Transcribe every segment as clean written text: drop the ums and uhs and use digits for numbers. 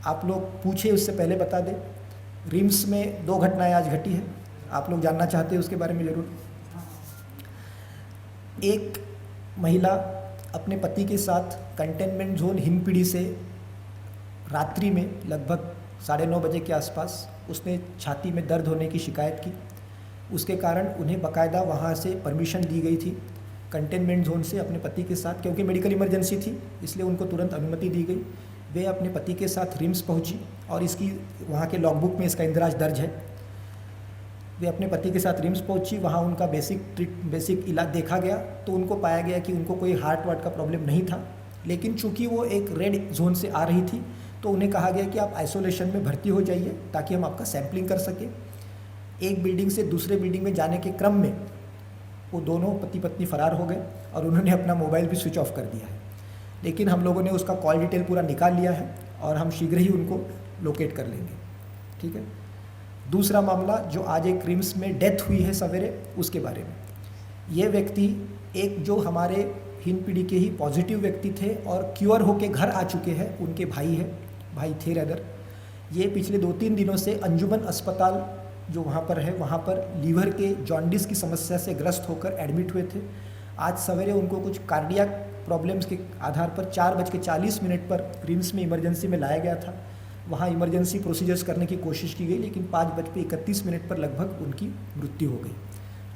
आप लोग पूछे उससे पहले बता दें। रिम्स में 2 घटनाएं आज घटी है, आप लोग जानना चाहते हैं उसके बारे में ज़रूर। एक महिला अपने पति के साथ कंटेनमेंट जोन हिमपीढ़ी से रात्रि में लगभग 9:30 बजे के आसपास उसने छाती में दर्द होने की शिकायत की। उसके कारण उन्हें बाकायदा वहाँ से परमिशन दी गई थी कंटेनमेंट जोन से अपने पति के साथ, क्योंकि मेडिकल इमरजेंसी थी इसलिए उनको तुरंत अनुमति दी गई। वे अपने पति के साथ रिम्स पहुंची और इसकी वहाँ के लॉगबुक में इसका इंदिराज दर्ज है। वे अपने पति के साथ रिम्स पहुंची, वहाँ उनका बेसिक इलाज देखा गया तो उनको पाया गया कि उनको कोई हार्ट वार्ट का प्रॉब्लम नहीं था, लेकिन चूंकि वो एक रेड जोन से आ रही थी तो उन्हें कहा गया कि आप आइसोलेशन में भर्ती हो जाइए ताकि हम आपका सैंपलिंग कर सकें। एक बिल्डिंग से दूसरे बिल्डिंग में जाने के क्रम में वो दोनों पति पत्नी फरार हो गए और उन्होंने अपना मोबाइल भी स्विच ऑफ कर दिया है, लेकिन हम लोगों ने उसका कॉल डिटेल पूरा निकाल लिया है और हम शीघ्र ही उनको लोकेट कर लेंगे। ठीक है। दूसरा मामला जो आज एक रिम्स में डेथ हुई है सवेरे, उसके बारे में। ये व्यक्ति एक जो हमारे हिमपीढ़ी के ही पॉजिटिव व्यक्ति थे और क्योर होके घर आ चुके हैं, उनके भाई थे रदर। ये पिछले 2-3 दिनों से अंजुमन अस्पताल जो वहाँ पर है, वहाँ पर लीवर के जॉन्डिस की समस्या से ग्रस्त होकर एडमिट हुए थे। आज सवेरे उनको कुछ कार्डियक प्रॉब्लम्स के आधार पर 4:40 पर रिम्स में इमरजेंसी में लाया गया था। वहाँ इमरजेंसी प्रोसीजर्स करने की कोशिश की गई, लेकिन 5:31 पर लगभग उनकी मृत्यु हो गई।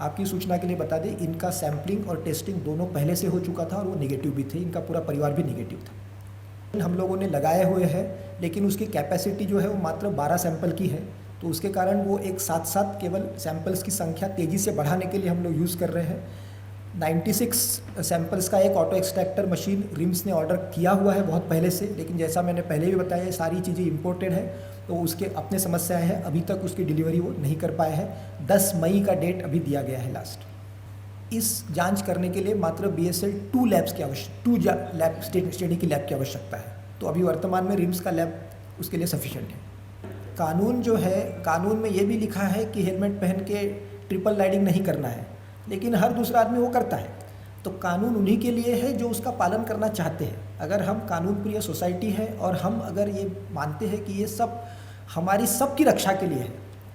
आपकी सूचना के लिए बता दें, इनका सैम्पलिंग और टेस्टिंग दोनों पहले से हो चुका था और वो नेगेटिव भी थे, इनका पूरा परिवार भी नेगेटिव था। हम लोगों ने लगाए हुए हैं, लेकिन उसकी कैपेसिटी जो है वो मात्र 12 सैंपल की है, तो उसके कारण वो एक साथ साथ केवल सैंपल्स की संख्या तेज़ी से बढ़ाने के लिए हम लोग यूज़ कर रहे हैं। 96 सैंपल्स का एक ऑटो एक्सट्रैक्टर मशीन रिम्स ने ऑर्डर किया हुआ है बहुत पहले से, लेकिन जैसा मैंने पहले भी बताया ये सारी चीज़ें इम्पोर्टेड है तो उसके अपने समस्याएं हैं, अभी तक उसकी डिलीवरी वो नहीं कर पाए हैं। 10 मई का डेट अभी दिया गया है लास्ट। इस जांच करने के लिए मात्र BSL 2 लैब्स की लैब स्टडी की लैब की आवश्यकता है, तो अभी वर्तमान में रिम्स का लैब उसके लिए सफिशिएंट है। कानून जो है, कानून में ये भी लिखा है कि हेलमेट पहन के ट्रिपल राइडिंग नहीं करना है, लेकिन हर दूसरा आदमी वो करता है। तो कानून उन्हीं के लिए है जो उसका पालन करना चाहते हैं। अगर हम कानून प्रिय सोसाइटी है और हम अगर ये मानते हैं कि ये सब हमारी सबकी रक्षा के लिए है,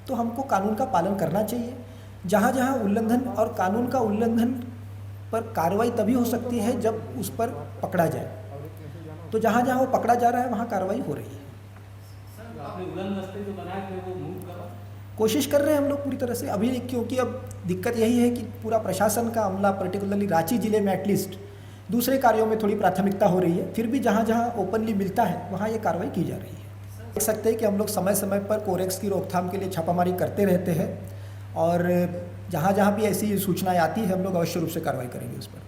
तो हमको कानून का पालन करना चाहिए। जहाँ जहाँ उल्लंघन और कानून का उल्लंघन पर कार्रवाई तभी हो सकती है जब उस पर पकड़ा जाए, तो जहाँ जहाँ वो पकड़ा जा रहा है वहाँ कार्रवाई हो रही है। कोशिश कर रहे हैं हम लोग पूरी तरह से अभी, क्योंकि अब दिक्कत यही है कि पूरा प्रशासन का अमला, पर्टिकुलरली रांची जिले में एटलीस्ट दूसरे कार्यों में थोड़ी प्राथमिकता हो रही है, फिर भी जहाँ जहाँ ओपनली मिलता है वहाँ ये कार्रवाई की जा रही है। देख सकते हैं कि हम लोग समय समय पर कोरेक्स की रोकथाम के लिए छापामारी करते रहते हैं और जहाँ जहाँ भी ऐसी सूचनाएँ आती है हम लोग अवश्य रूप से कार्रवाई करेंगे उस पर।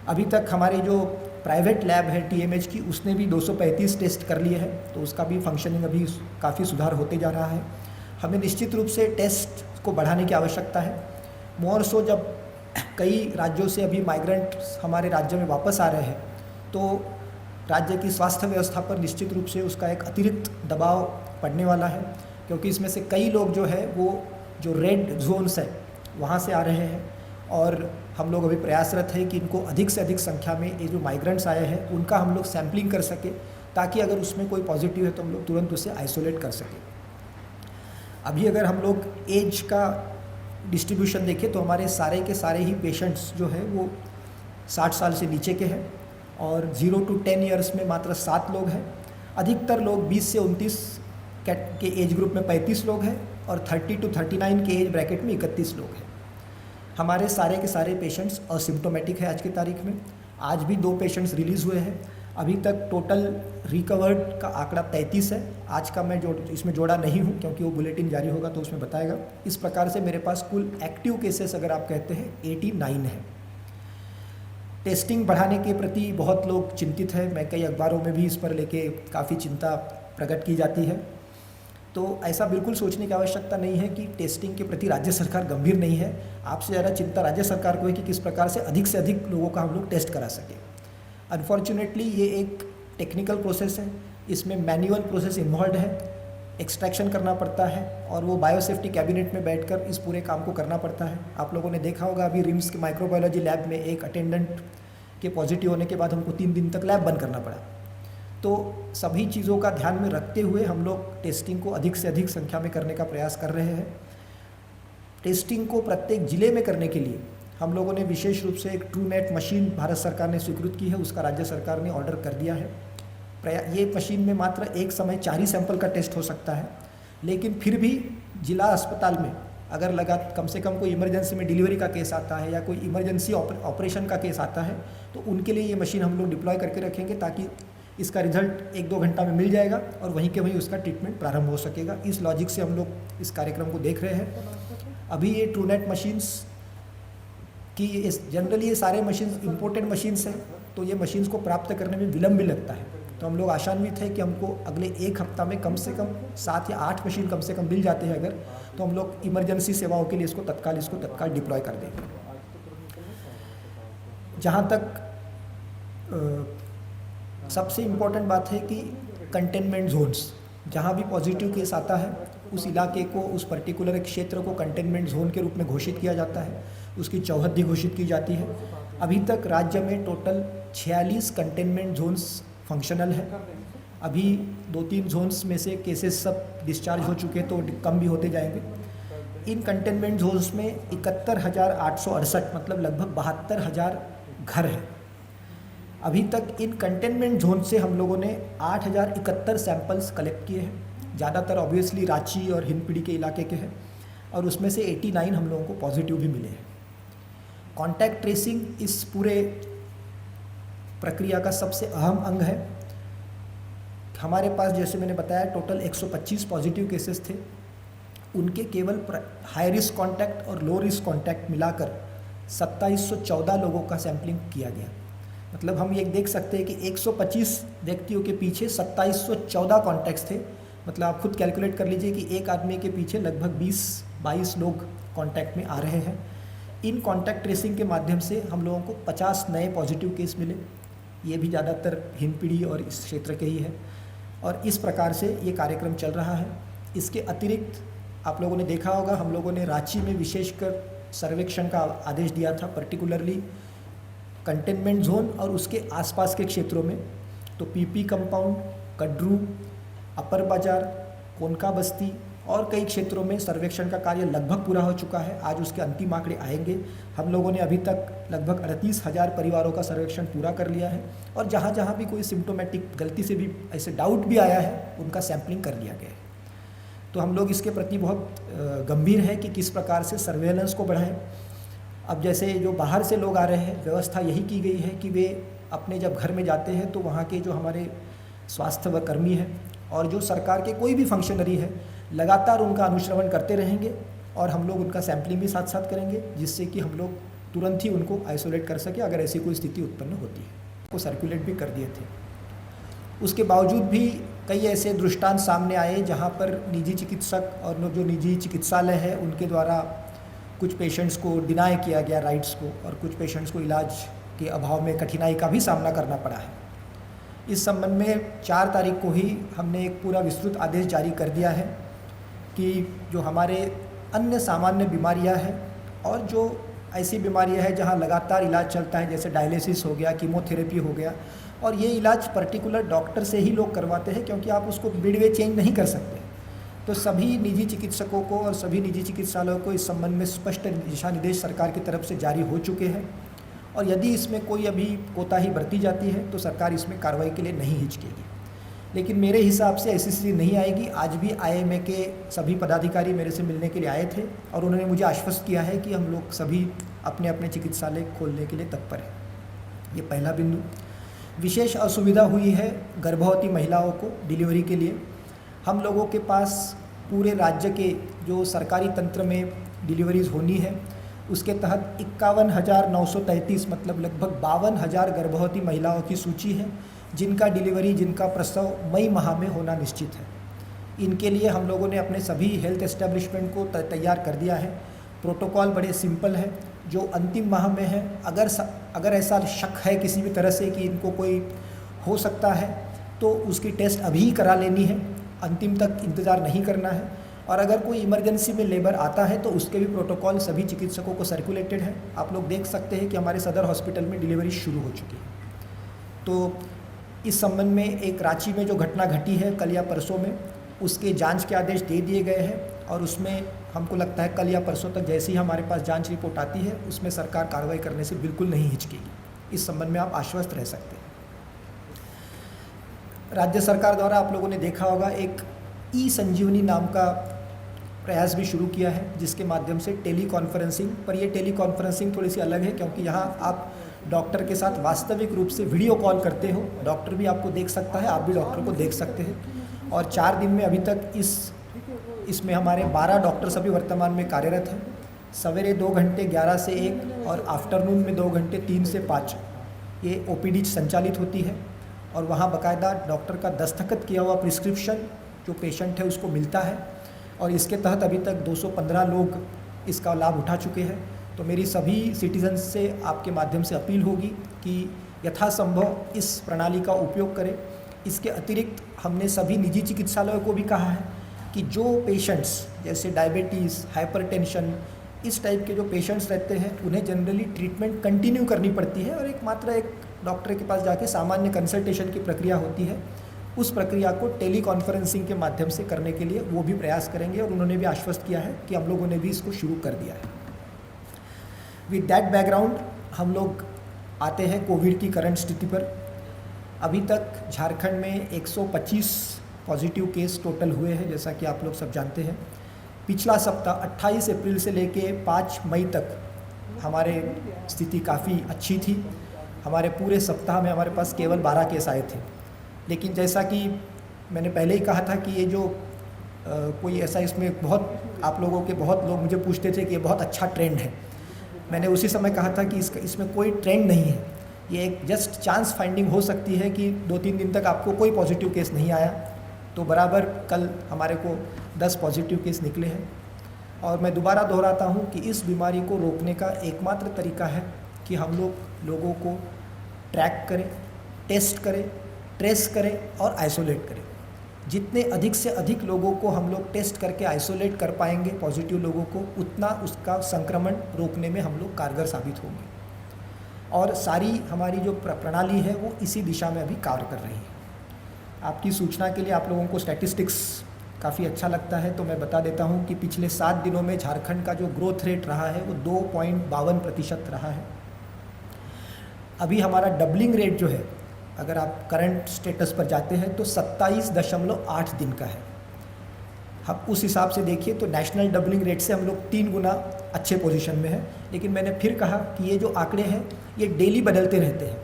अभी तक हमारी जो प्राइवेट लैब है TMH की, उसने भी 235 टेस्ट कर लिए हैं, तो उसका भी फंक्शनिंग अभी काफ़ी सुधार होते जा रहा है। हमें निश्चित रूप से टेस्ट को बढ़ाने की आवश्यकता है। मोर सो जब कई राज्यों से अभी माइग्रेंट हमारे राज्य में वापस आ रहे हैं, तो राज्य की स्वास्थ्य व्यवस्था पर निश्चित रूप से उसका एक अतिरिक्त दबाव पड़ने वाला है, क्योंकि इसमें से कई लोग जो है वो जो रेड जोन्स है वहाँ से आ रहे हैं और हम लोग अभी प्रयासरत हैं कि इनको अधिक से अधिक संख्या में ये जो माइग्रेंट्स आए हैं उनका हम लोग सैम्पलिंग कर सकें, ताकि अगर उसमें कोई पॉजिटिव है तो हम लोग तुरंत उसे आइसोलेट कर सकें। अभी अगर हम लोग एज का डिस्ट्रीब्यूशन देखें तो हमारे सारे के सारे ही पेशेंट्स जो है वो 60 साल से नीचे के हैं और 0 to 10 ईयर्स में मात्र 7 लोग हैं। अधिकतर लोग 20 से 29 के एज ग्रुप में 35 लोग हैं और 30 to 39 के एज ब्रैकेट में 31 लोग हैं। हमारे सारे के सारे पेशेंट्स असिम्प्टोमेटिक है आज की तारीख में। आज भी 2 पेशेंट्स रिलीज़ हुए हैं। अभी तक टोटल रिकवर्ड का आंकड़ा 33 है। आज का मैं इसमें जोड़ा नहीं हूँ क्योंकि वो बुलेटिन जारी होगा तो उसमें बताएगा। इस प्रकार से मेरे पास कुल एक्टिव केसेस अगर आप कहते हैं 89 है। टेस्टिंग बढ़ाने के प्रति बहुत लोग चिंतित हैं। मैं कई अखबारों में भी इस पर लेके काफ़ी चिंता प्रकट की जाती है, तो ऐसा बिल्कुल सोचने की आवश्यकता नहीं है कि टेस्टिंग के प्रति राज्य सरकार गंभीर नहीं है। आपसे ज़्यादा चिंता राज्य सरकार को है कि किस प्रकार से अधिक लोगों का हम लोग टेस्ट करा सकें। अनफॉर्चुनेटली ये एक टेक्निकल प्रोसेस है, इसमें मैनुअल प्रोसेस इन्वॉल्व है, एक्सट्रैक्शन करना पड़ता है और वो बायोसेफ्टी कैबिनेट में बैठकर इस पूरे काम को करना पड़ता है। आप लोगों ने देखा होगा अभी रिम्स के माइक्रोबायोलॉजी लैब में एक अटेंडेंट के पॉजिटिव होने के बाद हमको 3 दिन तक लैब बंद करना पड़ा। तो सभी चीज़ों का ध्यान में रखते हुए हम लोग टेस्टिंग को अधिक से अधिक संख्या में करने का प्रयास कर रहे हैं। टेस्टिंग को प्रत्येक ज़िले में करने के लिए हम लोगों ने विशेष रूप से एक ट्रूनेट मशीन भारत सरकार ने स्वीकृत की है, उसका राज्य सरकार ने ऑर्डर कर दिया है। ये मशीन में मात्र एक समय 4 ही सैंपल का टेस्ट हो सकता है, लेकिन फिर भी जिला अस्पताल में अगर कम से कम कोई इमरजेंसी में डिलीवरी का केस आता है या कोई इमरजेंसी ऑपरेशन का केस आता है तो उनके लिए ये मशीन हम लोग डिप्लॉय करके रखेंगे, ताकि इसका रिजल्ट 1-2 घंटा में मिल जाएगा और वहीं के वहीं उसका ट्रीटमेंट प्रारंभ हो सकेगा। इस लॉजिक से हम लोग इस कार्यक्रम को देख रहे हैं। अभी ये ट्रूनेट मशीन्स की जनरली ये सारे मशीन्स इम्पोर्टेड मशीन्स हैं, तो ये मशीन्स को प्राप्त करने में विलम्ब भी लगता है। तो हम लोग आशान्वित है कि हमको अगले 1 हफ्ता में कम से कम 7 या 8 मशीन कम से कम मिल जाते हैं अगर, तो हम लोग इमरजेंसी सेवाओं के लिए इसको तत्काल डिप्लॉय कर देंगे। जहाँ तक सबसे इम्पोर्टेंट बात है कि कंटेनमेंट जोन्स, जहाँ भी पॉजिटिव केस आता है उस इलाके को, उस पर्टिकुलर क्षेत्र को कंटेनमेंट जोन के रूप में घोषित किया जाता है, उसकी चौहद्दी घोषित की जाती है। अभी तक राज्य में टोटल 46 कंटेनमेंट जोन्स फंक्शनल है। अभी 2-3 जोन्स में से केसेस सब डिस्चार्ज हो चुके हैं, तो कम भी होते जाएंगे। इन कंटेनमेंट जोन्स में 71,868 मतलब लगभग 72,000 घर हैं। अभी तक इन कंटेनमेंट जोन से हम लोगों ने 8,071 सैंपल्स कलेक्ट किए हैं। ज़्यादातर ऑब्वियसली रांची और हिंदपीढ़ी के इलाके के हैं, और उसमें से 89 हम लोगों को पॉजिटिव भी मिले हैं। कॉन्टैक्ट ट्रेसिंग इस पूरे प्रक्रिया का सबसे अहम अंग है। हमारे पास, जैसे मैंने बताया, टोटल 125 पॉजिटिव केसेस थे। उनके केवल हाई रिस्क कॉन्टैक्ट और लो रिस्क कॉन्टैक्ट मिलाकर 2714 लोगों का सैंपलिंग किया गया। मतलब हम ये देख सकते हैं कि 125 व्यक्तियों के पीछे 2714 कॉन्टैक्ट्स थे। मतलब आप खुद कैलकुलेट कर लीजिए कि एक आदमी के पीछे लगभग 20-22 लोग कॉन्टैक्ट में आ रहे हैं। इन कॉन्टैक्ट ट्रेसिंग के माध्यम से हम लोगों को 50 नए पॉजिटिव केस मिले। ये भी ज़्यादातर हिंदपीढ़ी और इस क्षेत्र के ही है, और इस प्रकार से ये कार्यक्रम चल रहा है। इसके अतिरिक्त आप लोगों ने देखा होगा, हम लोगों ने रांची में विशेषकर सर्वेक्षण का आदेश दिया था, पर्टिकुलरली कंटेनमेंट जोन और उसके आसपास के क्षेत्रों में। तो पीपी कंपाउंड, कड्रू, अपर बाजार, कोनका बस्ती और कई क्षेत्रों में सर्वेक्षण का कार्य लगभग पूरा हो चुका है। आज उसके अंतिम आंकड़े आएंगे। हम लोगों ने अभी तक लगभग 38,000 परिवारों का सर्वेक्षण पूरा कर लिया है, और जहाँ जहाँ भी कोई सिम्टोमेटिक गलती से भी ऐसे डाउट भी आया है, उनका सैम्पलिंग कर लिया गया है। तो हम लोग इसके प्रति बहुत गंभीर हैं कि किस प्रकार से सर्वेलेंस को बढ़ाएं। अब जैसे जो बाहर से लोग आ रहे हैं, व्यवस्था यही की गई है कि वे अपने जब घर में जाते हैं तो वहाँ के जो हमारे स्वास्थ्य व कर्मी हैं और जो सरकार के कोई भी फंक्शनरी है, लगातार उनका अनुश्रवण करते रहेंगे, और हम लोग उनका सैम्पलिंग भी साथ साथ करेंगे, जिससे कि हम लोग तुरंत ही उनको आइसोलेट कर सके अगर ऐसी कोई स्थिति उत्पन्न होती है। को सर्कुलेट भी कर दिए थे। उसके बावजूद भी कई ऐसे दृष्टांत सामने आए जहाँ पर निजी चिकित्सक और जो निजी चिकित्सालय है उनके द्वारा कुछ पेशेंट्स को डिनाई किया गया राइट्स को, और कुछ पेशेंट्स को इलाज के अभाव में कठिनाई का भी सामना करना पड़ा है। इस संबंध में 4 तारीख को ही हमने एक पूरा विस्तृत आदेश जारी कर दिया है कि जो हमारे अन्य सामान्य बीमारियां हैं और जो ऐसी बीमारियां हैं जहां लगातार इलाज चलता है, जैसे डायलिसिस हो गया, कीमोथेरेपी हो गया, और ये इलाज पर्टिकुलर डॉक्टर से ही लोग करवाते हैं क्योंकि आप उसको मिडवे चेंज नहीं कर सकते। तो सभी निजी चिकित्सकों को और सभी निजी चिकित्सालयों को इस संबंध में स्पष्ट दिशा निर्देश सरकार की तरफ से जारी हो चुके हैं, और यदि इसमें कोई अभी कोताही बरती जाती है तो सरकार इसमें कार्रवाई के लिए नहीं हिचकेगी। लेकिन मेरे हिसाब से ऐसी स्थिति नहीं आएगी। आज भी आईएमए के सभी पदाधिकारी मेरे से मिलने के लिए आए थे और उन्होंने मुझे आश्वस्त किया है कि हम लोग सभी अपने अपने चिकित्सालय खोलने के लिए तत्पर हैं। ये पहला बिंदु। विशेष असुविधा हुई है गर्भवती महिलाओं को डिलीवरी के लिए। हम लोगों के पास पूरे राज्य के जो सरकारी तंत्र में डिलीवरीज होनी है उसके तहत 51,933 मतलब लगभग 52,000 गर्भवती महिलाओं की सूची है जिनका डिलीवरी, जिनका प्रसव मई माह में होना निश्चित है। इनके लिए हम लोगों ने अपने सभी हेल्थ एस्टेब्लिशमेंट को तैयार कर दिया है। प्रोटोकॉल बड़े सिंपल है। जो अंतिम माह में है, अगर ऐसा शक है किसी भी तरह से कि इनको कोई हो सकता है तो उसकी टेस्ट अभी ही करा लेनी है, अंतिम तक इंतज़ार नहीं करना है। और अगर कोई इमरजेंसी में लेबर आता है तो उसके भी प्रोटोकॉल सभी चिकित्सकों को सर्कुलेटेड है। आप लोग देख सकते हैं कि हमारे सदर हॉस्पिटल में डिलीवरी शुरू हो चुकी है। तो इस संबंध में एक रांची में जो घटना घटी है कल या परसों में, उसके जांच के आदेश दे दिए गए हैं और उसमें हमको लगता है कल या परसों तक जैसे ही हमारे पास जांच रिपोर्ट आती है उसमें सरकार कार्रवाई करने से बिल्कुल नहीं हिचकेगी। इस संबंध में आप आश्वस्त रह सकते हैं। राज्य सरकार द्वारा आप लोगों ने देखा होगा एक ई संजीवनी नाम का प्रयास भी शुरू किया है, जिसके माध्यम से टेली कॉन्फ्रेंसिंग, पर ये टेली कॉन्फ्रेंसिंग थोड़ी सी अलग है क्योंकि यहाँ आप डॉक्टर के साथ वास्तविक रूप से वीडियो कॉल करते हो, डॉक्टर भी आपको देख सकता है, आप भी डॉक्टर को देख सकते हैं। और 4 दिन में अभी तक इसमें हमारे 12 डॉक्टर्स अभी वर्तमान में कार्यरत हैं। सवेरे 2 घंटे 11 से 1 और आफ्टरनून में 2 घंटे 3 से 5 ये OPD संचालित होती है और वहाँ बाकायदा डॉक्टर का दस्तखत किया हुआ प्रिस्क्रिप्शन जो पेशेंट है उसको मिलता है और इसके तहत अभी तक 215 लोग इसका लाभ उठा चुके हैं। तो मेरी सभी सिटीजन से आपके माध्यम से अपील होगी कि यथासंभव इस प्रणाली का उपयोग करें। इसके अतिरिक्त हमने सभी निजी चिकित्सालयों को भी कहा है कि जो पेशेंट्स जैसे डायबिटीज़, हाइपरटेंशन, इस टाइप के जो पेशेंट्स रहते हैं उन्हें जनरली ट्रीटमेंट कंटिन्यू करनी पड़ती है और एक डॉक्टर के पास जाके सामान्य कंसल्टेशन की प्रक्रिया होती है, उस प्रक्रिया को टेली कॉन्फ्रेंसिंग के माध्यम से करने के लिए वो भी प्रयास करेंगे और उन्होंने भी आश्वस्त किया है कि हम लोगों ने भी इसको शुरू कर दिया है। विद दैट बैकग्राउंड हम लोग आते हैं कोविड की करंट स्थिति पर। अभी तक झारखंड में 125 पॉजिटिव केस टोटल हुए हैं, जैसा कि आप लोग सब जानते हैं। पिछला सप्ताह 28 अप्रैल से लेके 5 मई तक हमारे स्थिति काफ़ी अच्छी थी। हमारे पूरे सप्ताह में हमारे पास केवल 12 केस आए थे, लेकिन जैसा कि मैंने पहले ही कहा था कि ये जो कोई ऐसा इसमें बहुत लोग मुझे पूछते थे कि ये बहुत अच्छा ट्रेंड है। मैंने उसी समय कहा था कि इसमें कोई ट्रेंड नहीं है, ये एक जस्ट चांस फाइंडिंग हो सकती है कि 2-3 दिन तक आपको कोई पॉजिटिव केस नहीं आया। तो बराबर कल हमारे को 10 पॉजिटिव केस निकले हैं और मैं दोबारा दोहराता हूँ कि इस बीमारी को रोकने का एकमात्र तरीका है कि हम लोगों को ट्रैक करें, टेस्ट करें, ट्रेस करें और आइसोलेट करें। जितने अधिक से अधिक लोगों को हम लोग टेस्ट करके आइसोलेट कर पाएंगे पॉजिटिव लोगों को, उतना उसका संक्रमण रोकने में हम लोग कारगर साबित होंगे और सारी हमारी जो प्रणाली है वो इसी दिशा में अभी कार्य कर रही है। आपकी सूचना के लिए आप लोगों को स्टैटिस्टिक्स काफ़ी अच्छा लगता है तो मैं बता देता हूँ कि पिछले 7 दिनों में झारखंड का जो ग्रोथ रेट रहा है वो 2.52% रहा है। अभी हमारा डबलिंग रेट जो है, अगर आप करंट स्टेटस पर जाते हैं तो 27.8 दिन का है। हम उस हिसाब से देखिए तो नेशनल डबलिंग रेट से हम लोग 3 गुना अच्छे पोजीशन में हैं। लेकिन मैंने फिर कहा कि ये जो आंकड़े हैं ये डेली बदलते रहते हैं,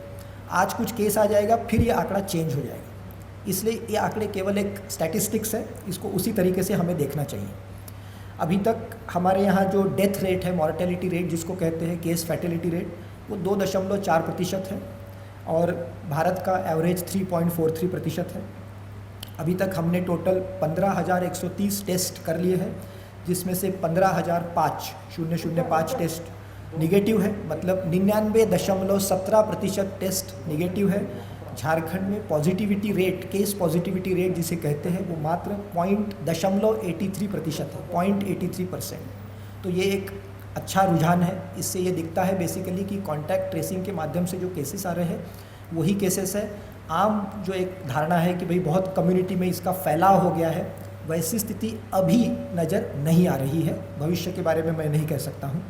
आज कुछ केस आ जाएगा फिर ये आंकड़ा चेंज हो जाएगा, इसलिए ये आंकड़े केवल एक स्टैटिस्टिक्स है, इसको उसी तरीके से हमें देखना चाहिए। अभी तक हमारे यहाँ जो डेथ रेट है, मॉर्टेलिटी रेट जिसको कहते हैं, केस फैटेलिटी रेट, वो 2.4% है और भारत का एवरेज 3.43% है। अभी तक हमने टोटल 15,130 टेस्ट कर लिए हैं, जिसमें से 15,005 टेस्ट निगेटिव है, मतलब 99.17% टेस्ट निगेटिव है। झारखंड में positivity rate, case positivity rate जिसे कहते हैं, वो मात्र 0.83% है, 0.83%। तो ये एक अच्छा रुझान है। इससे ये दिखता है बेसिकली कि कॉन्टैक्ट ट्रेसिंग के माध्यम से जो केसेस आ रहे हैं वही केसेस है। आम जो एक धारणा है कि भाई बहुत कम्युनिटी में इसका फैलाव हो गया है, वैसी स्थिति अभी नज़र नहीं आ रही है। भविष्य के बारे में मैं नहीं कह सकता हूँ।